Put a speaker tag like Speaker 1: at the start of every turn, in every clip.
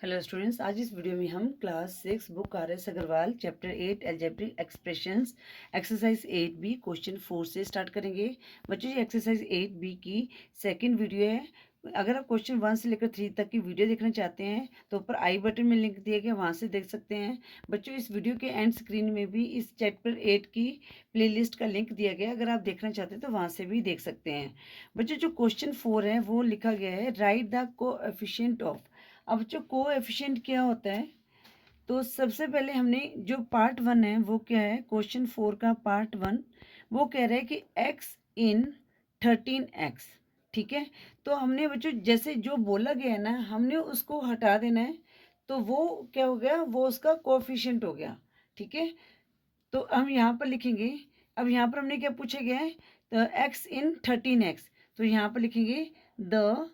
Speaker 1: Hello students, आज इस video में हम class 6 book R S Agarwal chapter 8 algebraic expressions exercise 8B question 4 से स्टार्ट करेंगे। बच्चों, ये एक्सरसाइज 8B की सेकंड वीडियो है। अगर आप क्वेश्चन 1 से लेकर 3 तक की वीडियो देखना चाहते हैं तो ऊपर आई बटन में लिंक दिया गया, वहाँ से देख सकते हैं। बच्चों, इस वीडियो के एंड स्क्रीन में भी इस चैप्टर 8 की प्लेलिस्ट का लिंक दिया गया है, अगर आप देखना चाहते हैं तो वहाँ से भी देख सकते हैं। बच्चों, जो क्वेश्चन 4 है वो लिखा गया है राइट द कोएफिशिएंट ऑफ। अब जो कोएफिशिएंट क्या होता है, तो सबसे पहले हमने जो पार्ट 1 है वो क्या है, क्वेश्चन 4 का पार्ट 1 वो कह रहा है कि x इन 13x। ठीक है, तो हमने बच्चों जैसे जो बोला गया है ना, हमने उसको हटा देना है, तो वो क्या हो गया, वो उसका कोएफिशिएंट हो गया। ठीक है, तो हम यहाँ पर लिखेंगे। अब यहाँ पर हमने क्या पूछा गया है, तो x इन 13x, तो यहाँ पर लिखेंगे the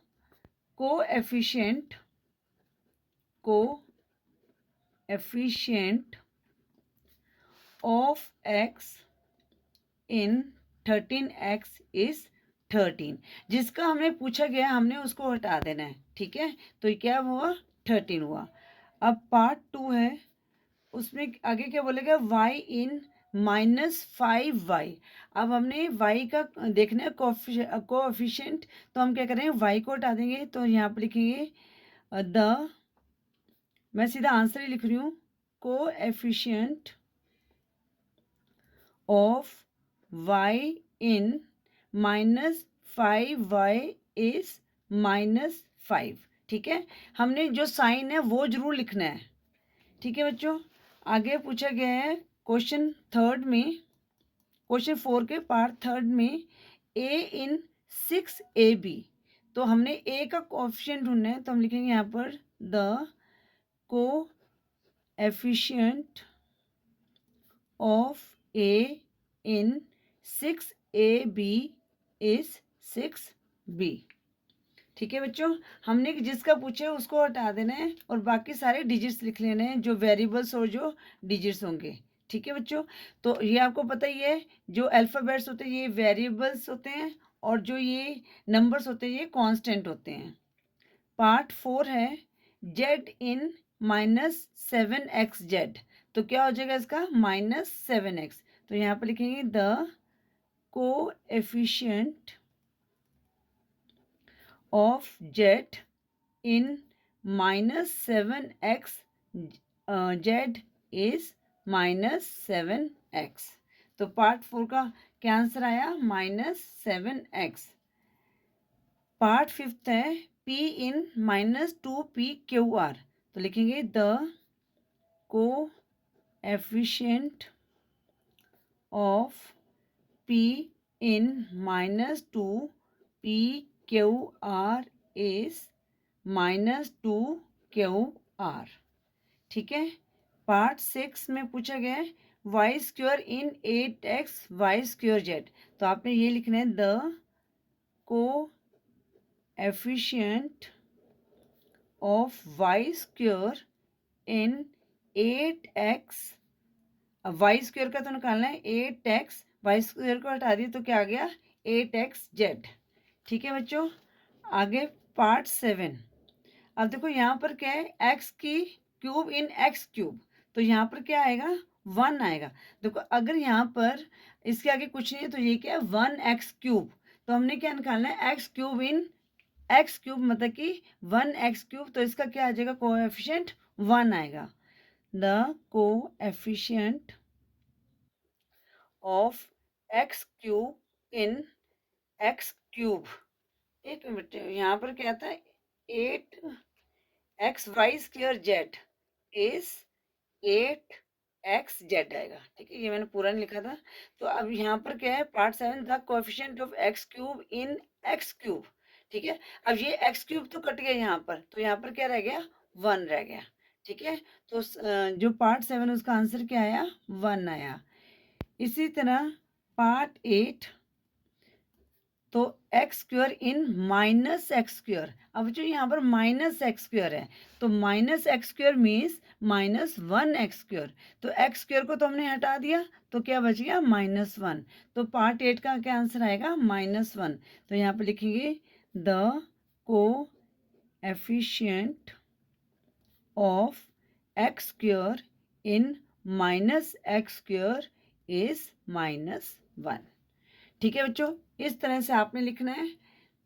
Speaker 1: coefficient of x in 13x is 13। जिसका हमने पूछा गया हमने उसको हटा देना है। ठीक है, तो ये क्या हुआ, 13 हुआ। अब पार्ट 2 है, उसमें आगे क्या बोलेगा, y इन -5y। अब हमने y का देखना है कोएफिशिएंट, तो हम क्या करेंगे, y को हटा देंगे, तो यहाँ पर लिखेंगे द, मैं सीधा आंसर ही लिख रही हूँ, coefficient of y in -5y is -5। ठीक है, हमने जो साइन है वो जरूर लिखना है। ठीक है बच्चों, आगे पूछा गया है क्वेश्चन 3 में, क्वेश्चन 4 के पार्ट 3 में a इन 6ab। तो हमने a का कोएफिशिएंट ढूंढना है, तो हम लिखेंगे यहाँ पर the coefficient of a in 6ab is 6b। ठीक है बच्चों, हमने जिसका पूछे उसको हटा देना है और बाकी सारे डिजिट्स लिख लेने हैं, जो वेरिएबल्स और जो डिजिट्स होंगे। ठीक है बच्चों, तो ये आपको पता ही है, जो अल्फ़ाबेट्स होते हैं ये वेरिएबल्स होते हैं और जो ये नंबर्स होते हैं ये कांस्टेंट होते हैं। पार्ट 4 है z इन -7xz, तो क्या हो जाएगा इसका, -7x। तो यहाँ पर लिखेंगे the coefficient of z in -7x z is -7x। तो पार्ट 4 का क्या आंसर आया, -7x। पार्ट 5 है p इन -2pqr, तो लिखेंगे the coefficient of p in -2pqr is -2qr। ठीक है, पार्ट 6 में पूछा गया है y square in 8x y square z, तो आपने ये लिखना है the coefficient of y square in 8x। अब वाई स्क्वायर का तो निकालना है 8x, वाई स्क्वायर को हटा दिया तो क्या आ गया, 8xz। ठीक है बच्चों, आगे पार्ट 7। अब देखो यहाँ पर क्या है, x की क्यूब इन x क्यूब, तो यहाँ पर क्या आएगा, 1 आएगा। देखो अगर यहाँ पर इसके आगे कुछ नहीं है तो ये क्या है, 1x क्यूब, तो हमने क्या निकालना है, x cube in x cube, मतलब कि 1x क्यूब, तो इसका क्या आ जाएगा, कोएफिशिएंट 1 आएगा। The coefficient of x cube in x cube, एक मिनट, यहाँ पर क्या था, 8xy square Z is 8xz आएगा। ठीक है, ये मैंने पूरा नहीं लिखा था। तो अब यहाँ पर क्या है, part 7 the coefficient of x cube in x cube. ठीक है, अब ये x क्यूब तो कट गया यहाँ पर, तो यहाँ पर क्या रह गया, 1 रह गया। ठीक है, तो जो पार्ट 7 उसका आंसर क्या आया, 1 आया। इसी तरह पार्ट 8, तो एक्स स्क्वायर इन -x स्क्वायर। अब जो यहाँ पर -x स्क्वायर है, तो -x square means -1x square, तो x स्क्वायर को तो हमने हटा दिया, तो क्या बच गया, -1। तो पार्ट 8 का क्या आंसर आएगा, -1। तो यहाँ पर लिखेंगे the coefficient of x square in minus x square is -1। ठीक है बच्चों, इस तरह से आपने लिखना है।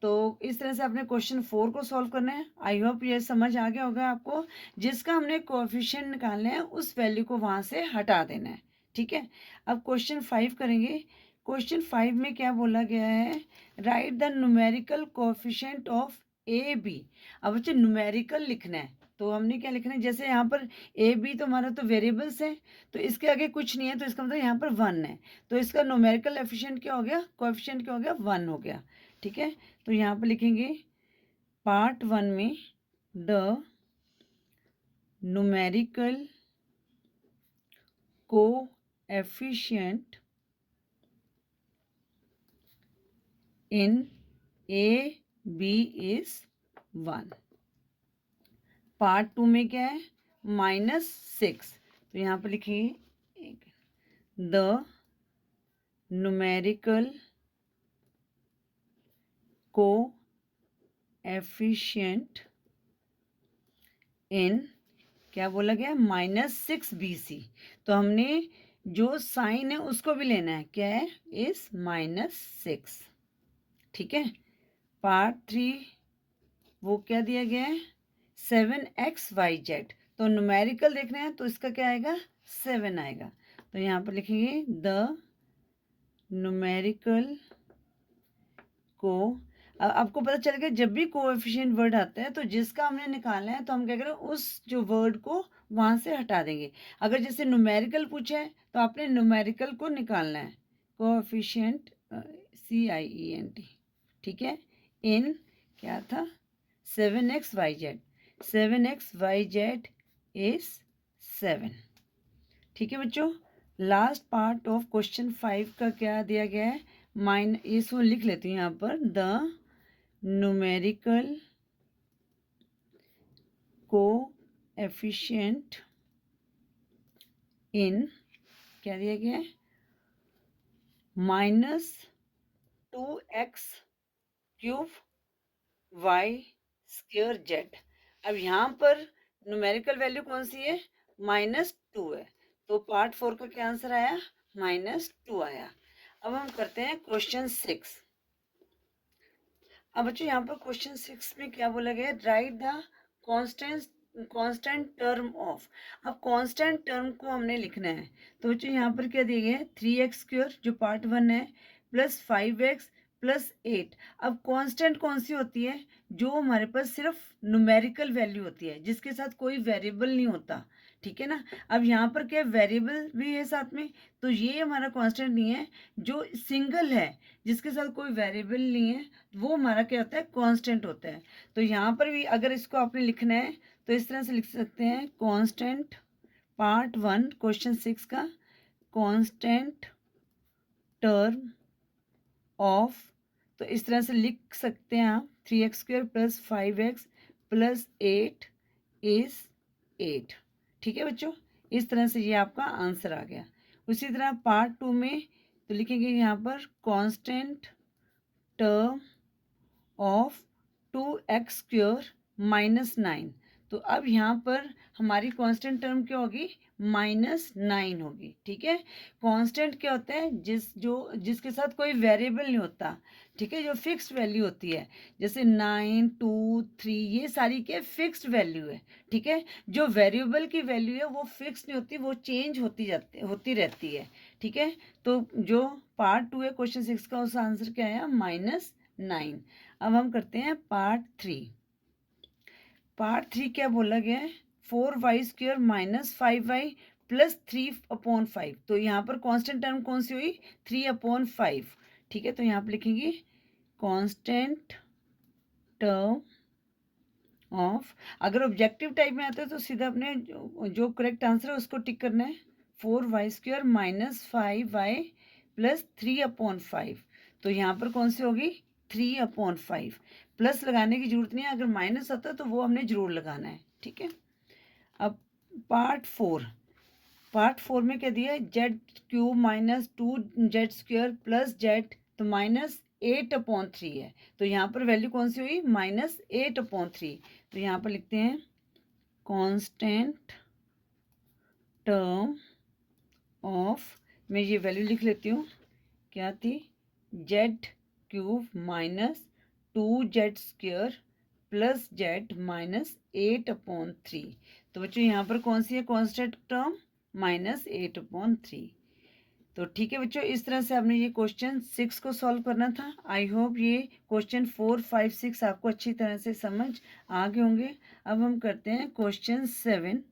Speaker 1: तो इस तरह से आपने क्वेश्चन 4 को सॉल्व करना है। आई होप ये समझ आ गया होगा आपको। जिसका हमने कोएफिशिएंट निकालना है उस वैल्यू को वहाँ से हटा देना है। ठीक है, अब क्वेश्चन 5 करेंगे। क्वेश्चन 5 में क्या बोला गया है, write the numerical coefficient of a b. अब बच्चे न्यूमेरिकल लिखना है तो हमने क्या लिखना है, जैसे यहाँ पर ए बी तो हमारा तो वेरिएबल्स है, तो इसके आगे कुछ नहीं है, तो इसका मतलब यहाँ पर 1 है, तो इसका न्यूमेरिकल एफिशिएंट क्या हो गया, कोएफिशिएंट क्या हो गया, 1 हो गया। ठीक है, तो यहाँ पर लिखेंगे पार्ट 1 में the numerical coefficient in a b is 1। Part 2 में क्या है, -6, तो यहाँ पर लिखिए द न्यूमेरिकल कोएफिशिएंट इन, क्या बोला गया, -6 BC। तो हमने जो साइन है उसको भी लेना है, क्या है, इस -6। ठीक है, पार्ट 3 वो क्या दिया गया है, 7XYZ। तो न्यूमेरिकल देखना है तो इसका क्या आएगा, 7 आएगा। तो यहाँ पर लिखेंगे द न्यूमेरिकल को, आपको पता चल गया जब भी कोएफिशिएंट वर्ड आता है तो जिसका हमने निकालना है तो हम क्या करें, उस जो वर्ड को वहाँ से हटा देंगे। अगर जैसे न्यूमेरिकल पूछे है तो आपने न्यूमेरिकल को निकालना है, कोएफिशिएंट CIENT। ठीक है, इन क्या था, 7XYZ, 7XYZ इज 7। ठीक है बच्चों, लास्ट पार्ट ऑफ क्वेश्चन 5 का क्या दिया गया है, इसको लिख लेती हूँ यहाँ पर, द न्यूमेरिकल कोएफिशिएंट इन, क्या दिया गया है, -2x³ y²z। अब यहाँ पर न्यूमेरिकल वैल्यू कौन सी है, -2 है, तो पार्ट 4 का क्या आंसर आया, -2 आया। अब हम करते हैं क्वेश्चन 6। अब बच्चों यहाँ पर क्वेश्चन 6 में क्या बोला गया, right the constant term of. अब कांस्टेंट टर्म को हमने लिखना है, तो बच्चों यहाँ पर क्या दिए गए, 3x² जो पार्ट 1 है, +5x +8। अब कांस्टेंट कौन सी होती है, जो हमारे पास सिर्फ न्यूमेरिकल वैल्यू होती है, जिसके साथ कोई वेरिएबल नहीं होता। ठीक है ना, अब यहाँ पर क्या वेरिएबल भी है साथ में, तो ये हमारा कांस्टेंट नहीं है। जो सिंगल है, जिसके साथ कोई वेरिएबल नहीं है, वो हमारा क्या होता है, कांस्टेंट होता है। तो यहाँ पर भी अगर इसको आपने लिखना है तो इस तरह से लिख सकते हैं, कांस्टेंट पार्ट 1 क्वेश्चन 6 का, कांस्टेंट टर्म ऑफ, तो इस तरह से लिख सकते हैं आप, 3x² + 5x + 8 इज 8। ठीक है बच्चों, इस तरह से ये आपका आंसर आ गया। उसी तरह पार्ट 2 में तो लिखेंगे यहाँ पर कांस्टेंट टर्म ऑफ 2x² -9। तो अब यहाँ पर हमारी कांस्टेंट टर्म क्या होगी, -9 होगी। ठीक है, कांस्टेंट क्या होता है, जिसके साथ कोई वेरिएबल नहीं होता। ठीक है, जो फिक्स्ड वैल्यू होती है, जैसे 9, 2, 3, ये सारी के फिक्स्ड वैल्यू है। ठीक है, जो वेरिएबल की वैल्यू है वो फिक्स नहीं होती, वो चेंज होती रहती है। ठीक है, तो जो पार्ट 2 है क्वेश्चन 6 का, उसका आंसर क्या आया, -9। अब हम करते हैं पार्ट 3। पार्ट 3 क्या बोला गया है, 4y² - 5y + 3/5। तो यहाँ पर कांस्टेंट टर्म कौन सी हुई, 3/5। ठीक है, तो यहाँ पर लिखेंगे कांस्टेंट टर्म ऑफ, अगर ऑब्जेक्टिव टाइप में आता है तो सीधा अपने जो करेक्ट आंसर है उसको टिक करना है, 4y² - 5y + 3/5। तो यहाँ पर कौन सी होगी, 3/5। प्लस लगाने की जरूरत नहीं है, अगर माइनस आता है तो वो हमने जरूर लगाना है। ठीक है, अब पार्ट 4 में क्या दिया है, z³ - 2z² + z, तो -8/3 है। तो यहाँ पर वैल्यू कौन सी हुई, -8/3। तो यहाँ पर लिखते हैं कांस्टेंट टर्म ऑफ, मैं ये वैल्यू लिख लेती हूँ, क्या थी, Z cube minus 2z² plus Z minus 8/3। तो बच्चों यहाँ पर कौन सी है कांस्टेंट टर्म, -8/3। तो ठीक है बच्चों, इस तरह से आपने ये क्वेश्चन 6 को सॉल्व करना था। आई होप ये क्वेश्चन 4, 5, 6 आपको अच्छी तरह से समझ आ गए होंगे। अब हम करते हैं क्वेश्चन 7।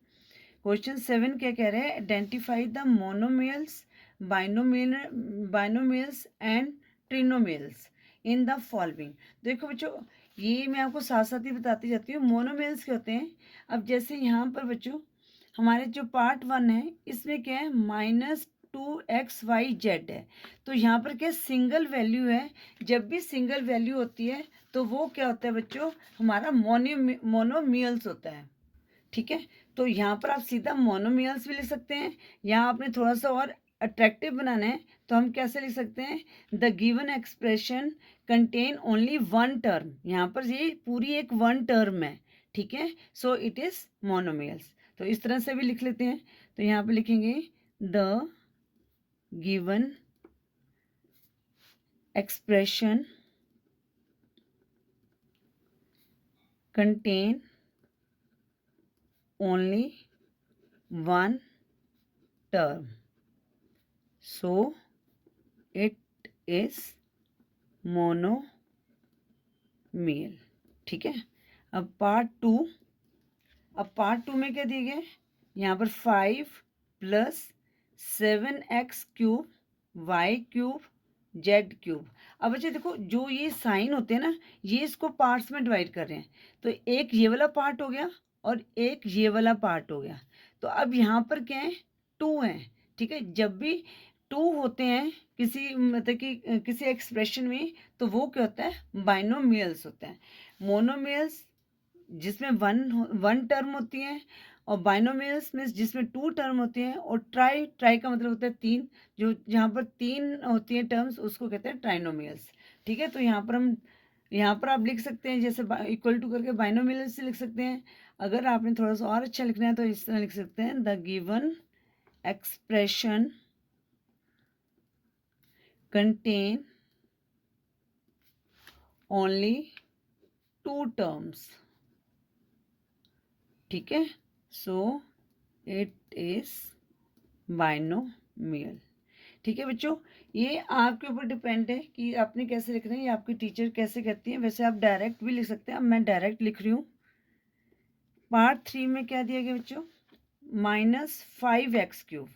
Speaker 1: क्वेश्चन 7 क्या कह रहे हैं, identify the monomials, binomials and trinomials in the following. देखो बच्चों, ये मैं आपको साथ साथ ही बताती जाती हूँ। मोनोमियल्स क्या होते हैं, अब जैसे यहाँ पर बच्चों हमारे जो पार्ट 1 है इसमें क्या है, -2xyz है। तो यहाँ पर क्या सिंगल वैल्यू है, जब भी सिंगल वैल्यू होती है तो वो क्या होता है बच्चों, हमारा मोनोमियल्स होता है। ठीक है, तो यहाँ पर आप सीधा मोनोमियल्स भी लिख सकते हैं, या आपने थोड़ा सा और अट्रैक्टिव बनाना है तो हम कैसे लिख सकते हैं, the given expression contain only one term. यहाँ पर ये पूरी एक वन टर्म है, ठीक है, सो इट इज मोनोमियल्स। तो इस तरह से भी लिख लेते हैं। तो यहाँ पे लिखेंगे the given expression contain only one term, so it is monomial। ठीक है, अब पार्ट 2, अब पार्ट 2 में क्या दिए गए, यहाँ पर 5 + 7x³ y³ z³। अब बच्चे देखो, जो ये साइन होते हैं ना, ये इसको पार्ट्स में डिवाइड कर रहे हैं। तो एक ये वाला पार्ट हो गया और एक ये वाला पार्ट हो गया। तो अब यहाँ पर क्या है, 2 हैं। ठीक है, जब भी 2 होते हैं किसी मतलब कि किसी एक्सप्रेशन में, तो वो क्या होता है, बाइनोमियल्स होता है। मोनोमियल्स जिसमें वन टर्म होती है, और बाइनोमियल्स में जिसमें 2 टर्म होती हैं, और ट्राई का मतलब होता है 3, जो जहाँ पर 3 होती हैं टर्म्स उसको कहते हैं ट्राइनोमियल्स। ठीक है, तो यहाँ पर आप लिख सकते हैं जैसे इक्वल टू करके बाइनोमियल्स से लिख सकते हैं। अगर आपने थोड़ा सा और अच्छा लिखना है तो इस तरह लिख सकते हैं, the given expression contain only 2 terms. ठीक है, सो इट इज बाइनोमियल। ठीक है बच्चों, ये आपके ऊपर डिपेंड है कि आपने कैसे लिखना है, ये आपकी टीचर कैसे कहती है। वैसे आप डायरेक्ट भी लिख सकते हैं, अब मैं डायरेक्ट लिख रही हूँ। पार्ट 3 में क्या दिया गया बच्चों, -5x³।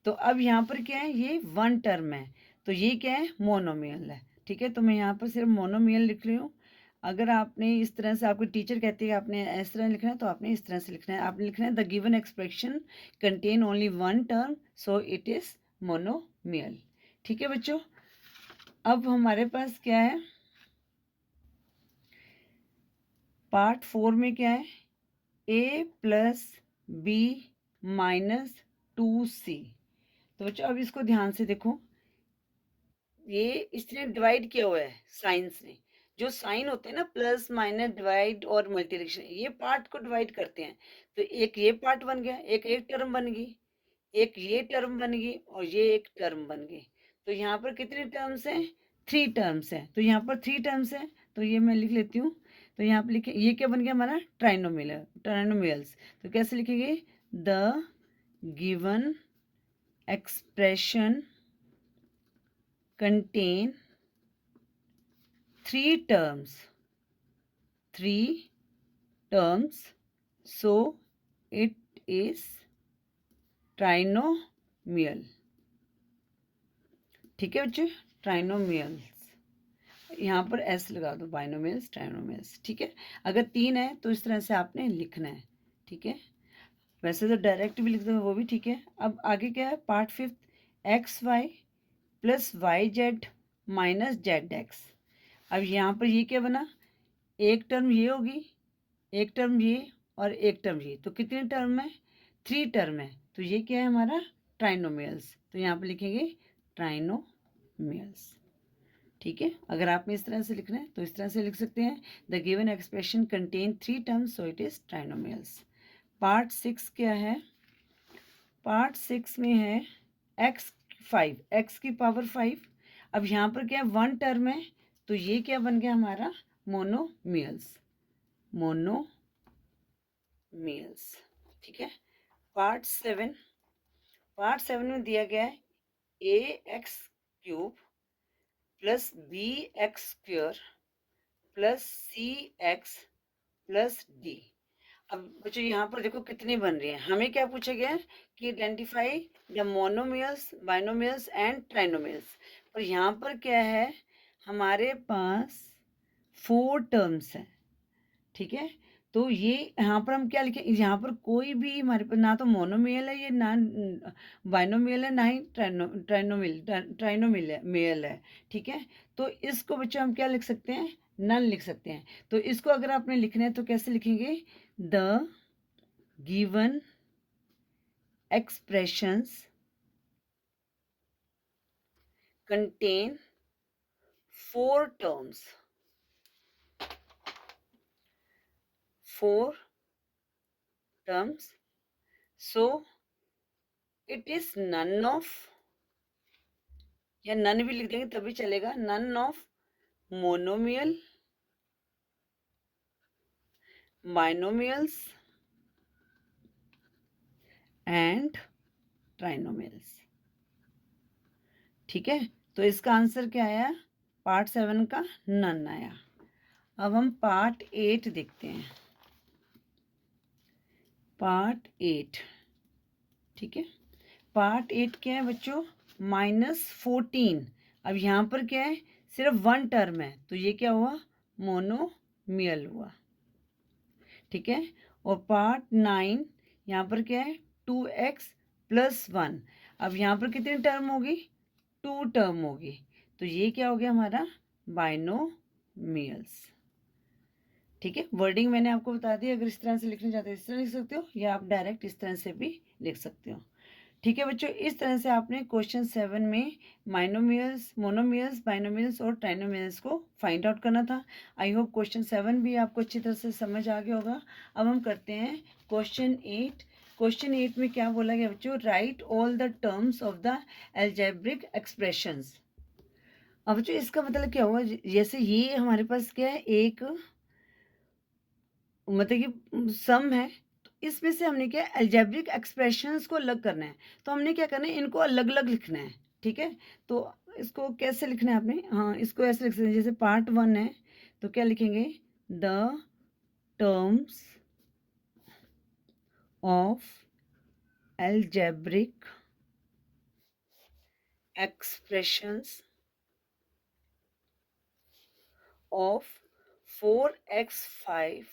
Speaker 1: तो अब यहाँ पर क्या है, ये वन टर्म है, तो ये क्या है, मोनोमियल है। ठीक है, तो मैं यहाँ पर सिर्फ मोनोमियल लिख रही हूँ। अगर आपने इस तरह से, आपकी टीचर कहती है कि आपने इस तरह लिखना है, तो आपने इस तरह से लिखना है। आपने लिखना है the given expression contain only one term, so it is monomial. ठीक है बच्चों, अब हमारे पास क्या है, पार्ट 4 में क्या है, a + b - 2c। तो बच्चों अब इसको ध्यान से देखो, ये इसने डिवाइड किया हुआ है साइंस ने। जो साइन होते हैं ना, प्लस माइनस डिवाइड और मल्टीप्लिकेशन, ये पार्ट को डिवाइड करते हैं। तो एक ये पार्ट बन गया, एक टर्म बन गई, एक ये टर्म बन गई, और ये एक टर्म बन गई। तो यहाँ पर कितने टर्म्स हैं, 3 टर्म्स हैं। तो यहाँ पर 3 टर्म्स हैं, तो ये मैं लिख लेती हूँ। तो यहाँ पर लिखे, ये क्या बन गया हमारा, ट्राइनोमियल्स। तो कैसे लिखेंगे, the given expression contain 3 terms, so it is trinomial। ठीक है बच्चे, ट्राइनोमियल्स, यहाँ पर एस लगा दो, बाइनोमियल्स ट्राइनोमियल्स। ठीक है, अगर 3 है तो इस तरह से आपने लिखना है। ठीक है, वैसे तो डायरेक्ट भी लिख दो, वो भी ठीक है। अब आगे क्या है, पार्ट 5, xy + yz - zx। अब यहाँ पर ये क्या बना, एक टर्म ये होगी, एक टर्म ये, और एक टर्म ये। तो कितने टर्म है, 3 टर्म है। तो ये क्या है हमारा, ट्राइनोमियल्स। तो यहाँ पर लिखेंगे ट्राइनोमियल्स। ठीक है, अगर आपने इस तरह से लिखना है तो इस तरह से लिख सकते हैं, the given expression contain 3 terms so it is trinomials. Part 6 क्या है? पार्ट 6 में है x5, x की पावर 5। अब यहाँ पर क्या है, 1 टर्म है, तो ये क्या बन गया हमारा? Monomials, monomials. ठीक है, पार्ट 7, पार्ट 7 में दिया गया है ax³ plus bx² plus cx+d। अब बच्चों यहाँ पर देखो कितने बन रही हैं। हमें क्या पूछा गया है कि identify the monomials, binomials and trinomials. पर यहाँ पर क्या है, हमारे पास 4 टर्म्स हैं। ठीक है, तो ये यहाँ पर हम क्या लिखें, यहाँ पर कोई भी हमारे पास ना तो मोनोमियल है, ये ना बाइनोमियल है, ना ही ट्राइनोमियल है। ठीक है, तो इसको बच्चों हम क्या लिख सकते हैं? नन लिख सकते हैं। तो इसको अगर आपने लिखना है तो कैसे लिखेंगे? The given expressions contain 4 terms, 4 terms, so it is none of, या नन भी लिख देंगे तभी चलेगा, none of monomial, binomials and trinomials. ठीक है, तो इसका आंसर क्या आया? पार्ट 7 का नन आया। अब हम पार्ट 8 देखते हैं। पार्ट 8, ठीक है, पार्ट 8 क्या है बच्चों? -14। अब यहाँ पर क्या है, सिर्फ 1 टर्म है, तो ये क्या हुआ? मोनोमियल हुआ। ठीक है, और पार्ट 9 यहाँ पर क्या है? 2x + 1। अब यहाँ पर कितनी टर्म होगी? 2 टर्म होगी, तो ये क्या हो गया हमारा? बाइनोमियल्स। ठीक है, वर्डिंग मैंने आपको बता दी। अगर इस तरह से लिखना चाहते हो इस तरह लिख सकते हो, या आप डायरेक्ट इस तरह से भी लिख सकते हो। ठीक है बच्चों, इस तरह से आपने क्वेश्चन 7 में माइनोमियल्स, मोनोमियल्स, बाइनोमियल्स और ट्राइनोमियल्स को फाइंड आउट करना था। आई होप क्वेश्चन 7 भी आपको अच्छी तरह से समझ आ गया होगा। अब हम करते हैं क्वेश्चन 8। क्वेश्चन 8 में क्या बोला गया बच्चों? Right all the terms of the algebraic expressions. अब बच्चों इसका मतलब क्या हुआ? जैसे ये हमारे पास क्या है, एक मतलब कि सम है, तो इसमें से हमने क्या अलजेब्रिक एक्सप्रेशंस को अलग करना है। तो हमने क्या करना है, इनको अलग अलग लिखना है। ठीक है, तो इसको कैसे लिखना है आपने? हाँ, इसको ऐसे लिख सकते हैं, जैसे पार्ट 1 है तो क्या लिखेंगे? The terms of algebraic expressions of 4x5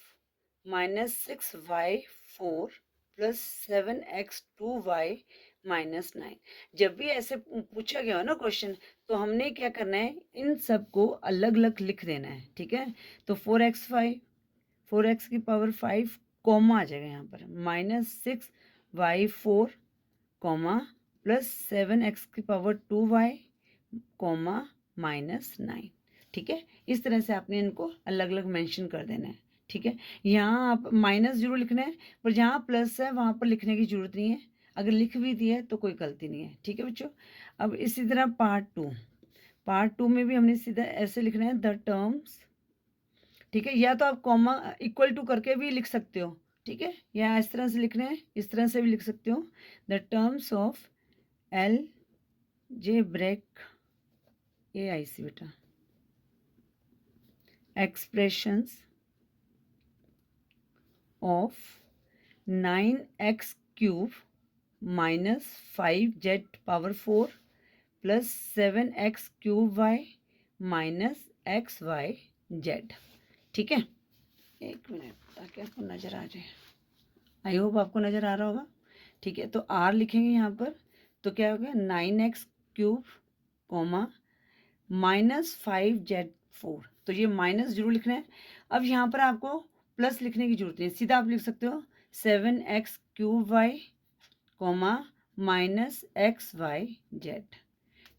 Speaker 1: -6y4 plus 7x2y -9। जब भी ऐसे पूछा गया हो ना क्वेश्चन, तो हमने क्या करना है, इन सब को अलग अलग लिख देना है। ठीक है, तो 4x5, 4x की पावर 5 कॉमा आ जाएगा यहाँ पर, -6y4 कॉमा प्लस 7x की पावर 2y कॉमा -9। ठीक है, इस तरह से आपने इनको अलग अलग मेंशन कर देना है। ठीक है, यहाँ आप माइनस जरूर लिखना है, पर जहाँ प्लस है वहाँ पर लिखने की जरूरत नहीं है। अगर लिख भी दिया है तो कोई गलती नहीं है। ठीक है बच्चों, अब इसी तरह पार्ट 2, पार्ट 2 में भी हमने सीधा ऐसे लिखना है, द टर्म्स। ठीक है, या तो आप कॉमा इक्वल टू करके भी लिख सकते हो। ठीक है, या इस तरह से लिखना है, इस तरह से भी लिख सकते हो, the terms of algebraic AIC बेटा expressions of 9x³ -5z⁴ plus 7x³ -xyz। ठीक है, एक मिनट ताकि आपको नज़र आ जाए। आई होप आपको नज़र आ रहा होगा। ठीक है, तो R लिखेंगे यहाँ पर, तो क्या हो गया? 9x³ -5z⁴, तो ये माइनस जरूर लिखना है। अब यहाँ पर आपको प्लस लिखने की जरूरत नहीं, सीधा आप लिख सकते हो 7x³ -xyz।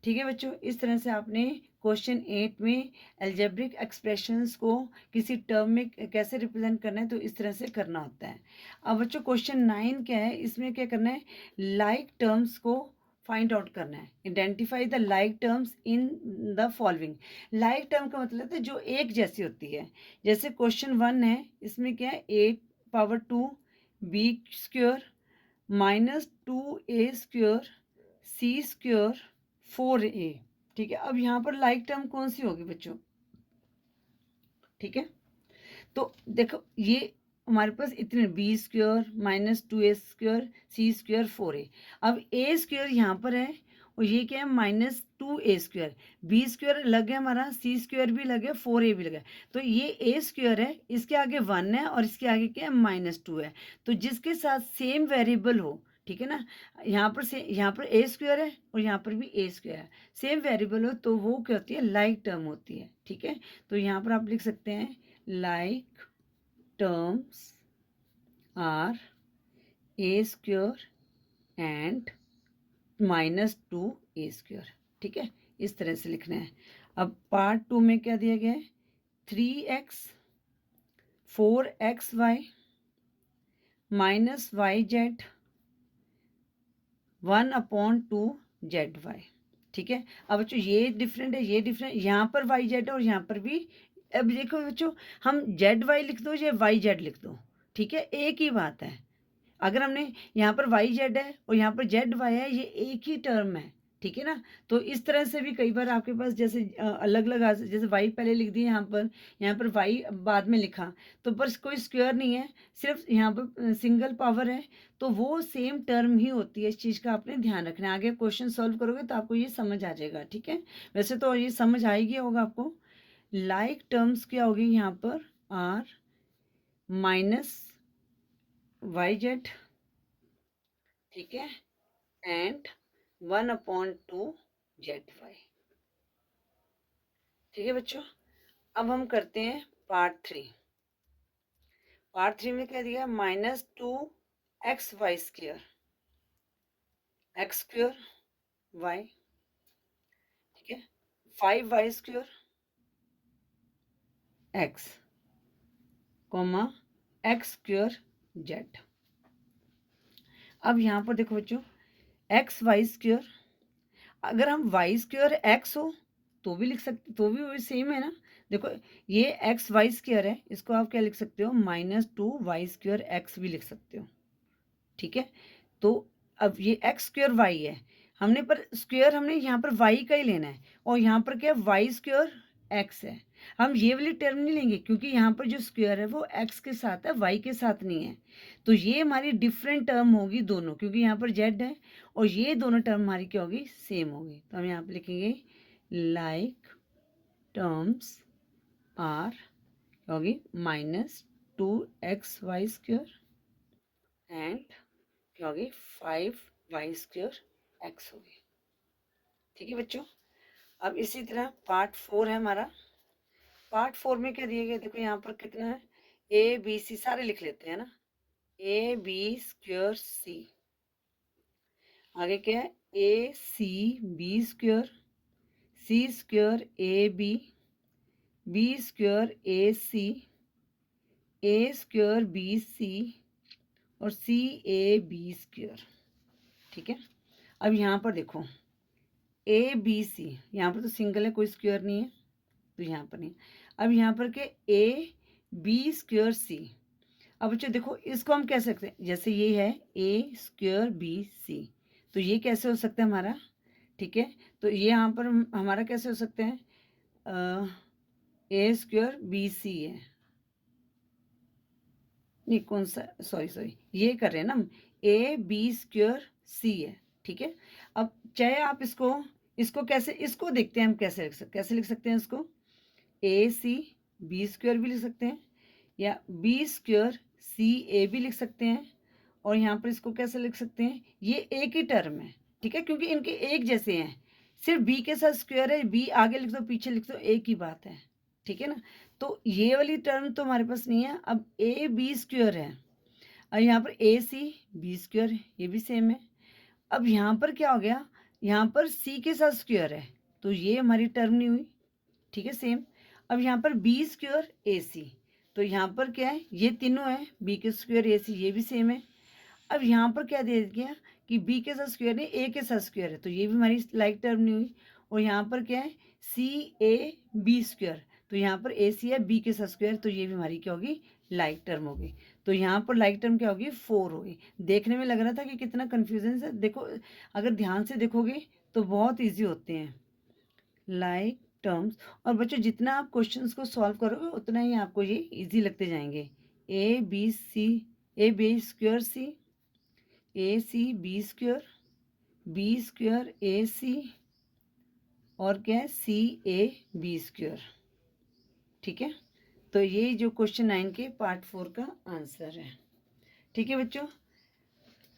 Speaker 1: ठीक है बच्चों, इस तरह से आपने क्वेश्चन 8 में एल्जेब्रिक एक्सप्रेशंस को किसी टर्म में कैसे रिप्रेजेंट करना है, तो इस तरह से करना होता है। अब बच्चों क्वेश्चन 9 क्या है, इसमें क्या करना है, लाइक टर्म्स को फाइंड आउट करना है। Identify the like terms in the following. Like term का मतलब है जो एक जैसी होती है। जैसे क्वेश्चन 1 है, इसमें क्या है, 8 power 2 b square minus 2a² c square 4a। ठीक है, अब यहाँ पर लाइक टर्म कौन सी होगी बच्चों? ठीक है, तो देखो ये हमारे पास इतने B square minus 2a² c square 4a। अब ए स्क्वेयर यहाँ पर है और ये क्या है, -2a²। बी स्क्वेयर अलग है हमारा, सी स्क्वेयर भी अलग है, 4a भी अलग है। तो ये ए स्क्वेयर है, इसके आगे 1 है और इसके आगे क्या है, -2 है। तो जिसके साथ सेम वेरिएबल हो, ठीक है ना, यहाँ पर ए स्क्वेयर है और यहाँ पर भी ए स्क्वेयर है, सेम वेरिएबल हो, तो वो क्या होती है, लाइक टर्म होती है। ठीक है, तो यहाँ पर आप लिख सकते हैं like terms are a² and -2a²। ठीक है, इस तरह से लिखना है। अब पार्ट 2 में क्या दिया गया है, 3x 4xy -yz 1/2zy। ठीक है, अब बच्चों ये डिफरेंट है, ये डिफरेंट, यहाँ पर वाई जेड है और यहाँ पर भी। अब देखो बच्चों, हम जेड वाई लिख दो या वाई जेड लिख दो, ठीक है, एक ही बात है। अगर हमने यहाँ पर वाई जेड है और यहाँ पर जेड वाई है, ये एक ही टर्म है। ठीक है ना, तो इस तरह से भी कई बार आपके पास जैसे अलग अलग, जैसे वाई पहले लिख दिए यहाँ पर वाई बाद में लिखा, तो बस कोई स्क्वायर नहीं है, सिर्फ यहाँ पर सिंगल पावर है, तो वो सेम टर्म ही होती है। इस चीज़ का आपने ध्यान रखना है, आगे क्वेश्चन सॉल्व करोगे तो आपको ये समझ आ जाएगा। ठीक है, वैसे तो ये समझ आएगी होगा आपको। लाइक टर्म्स क्या होगी यहाँ पर, आर -yz, ठीक है, एंड 1/2zy। ठीक है बच्चों, अब हम करते हैं पार्ट 3। पार्ट 3 में क्या दिया, -2xy² x² y, ठीक है, 5y² x, x² z। अब यहाँ पर देखो बच्चों, xy², अगर हम y² x हो तो भी लिख सकते, तो भी वही सेम है ना। देखो ये xy² है, इसको आप क्या लिख सकते हो, -2y² x भी लिख सकते हो। ठीक है, तो अब ये x² y है, हमने पर स्क्वेयर हमने यहाँ पर y का ही लेना है, और यहाँ पर क्या y² x है। हम ये वाली टर्म नहीं लेंगे क्योंकि यहाँ पर जो स्क्वेयर है वो x के साथ है, y के साथ नहीं है। तो ये हमारी डिफरेंट टर्म होगी दोनों, क्योंकि यहाँ पर z है और ये दोनों टर्म हमारी क्या होगी, सेम होगी। तो हम यहाँ पर लिखेंगे लाइक टर्म्स आर होगी -2xy² एंड क्या होगी, 5y² x होगी। ठीक है बच्चों, अब इसी तरह पार्ट 4 है हमारा। पार्ट 4 में क्या दिया गया, देखो यहाँ पर कितना है, ए बी सी, सारे लिख लेते हैं ना, ab²c, आगे क्या है, ac b², c² ab, b² ac, a² bc और CAB²। ठीक है, अब यहाँ पर देखो ABC, यहाँ पर तो सिंगल है, कोई स्क्वायर नहीं है, तो यहाँ पर नहीं। अब यहाँ पर क्या, AB²C। अब बच्चों देखो इसको हम कह सकते हैं, जैसे ये है A² BC, तो ये कैसे हो सकता है हमारा, ठीक है, तो ये यहाँ पर हमारा कैसे हो सकते हैं, A² BC है, नहीं कौन सा, सॉरी ये कर रहे हैं ना हम, AB²C है। ठीक है, अब चाहे आप इसको कैसे, इसको देखते हैं हम कैसे लिख सकते हैं इसको, AC B² भी लिख सकते हैं या B² CA भी लिख सकते हैं, और यहाँ पर इसको कैसे लिख सकते हैं, ये एक ही टर्म है। ठीक है, क्योंकि इनके एक जैसे हैं, सिर्फ B के साथ स्क्वायर है, B आगे लिख दो पीछे लिख दो, एक ही बात है। ठीक है ना, तो ये वाली टर्म तो हमारे पास नहीं है। अब AB² है और यहाँ पर AC B², ये भी सेम है। अब यहाँ पर क्या हो गया, यहाँ पर C के साथ स्क्वायर है, तो ये हमारी टर्म नहीं हुई। ठीक है सेम। अब यहाँ पर बी स्क्वायर ए सी, तो यहाँ पर क्या है, ये तीनों है, बी के स्क्वायर ए सी, ये भी सेम है। अब यहाँ पर क्या दे दिया कि बी के साथ स्क्वायर है, ए के साथ स्क्वायर है, तो ये भी हमारी लाइक टर्म नहीं हुई। और यहाँ पर क्या है, सी ए बी स्क्वायर, तो यहाँ पर ए सी है बी के साथ स्क्वायर, तो ये भी हमारी क्या होगी, लाइक टर्म होगी। तो यहाँ पर लाइक टर्म क्या होगी, 4 होगी। देखने में लग रहा था कि कितना कन्फ्यूजन है, देखो अगर ध्यान से देखोगे तो बहुत ईजी होते हैं लाइक टर्म्स। और बच्चों जितना आप क्वेश्चंस को सॉल्व करोगे उतना ही आपको ये इजी लगते जाएंगे। A b c, a b square c, a c b square a c, और क्या है, सी ए बी स्क्वायर। ठीक है, तो ये जो क्वेश्चन 9 के पार्ट 4 का आंसर है। ठीक है बच्चों,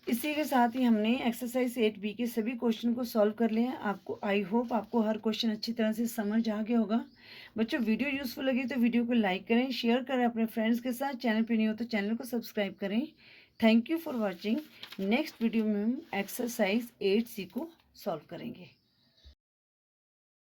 Speaker 1: इसी के साथ ही हमने एक्सरसाइज 8B के सभी क्वेश्चन को सॉल्व कर लिया है। आपको आई होप आपको हर क्वेश्चन अच्छी तरह से समझ आ गया होगा। बच्चों वीडियो यूजफुल लगी तो वीडियो को लाइक करें, शेयर करें अपने फ्रेंड्स के साथ। चैनल पे नहीं हो तो चैनल को सब्सक्राइब करें। Thank you for watching. Next video में हम एक्सरसाइज 8C को सॉल्व करेंगे।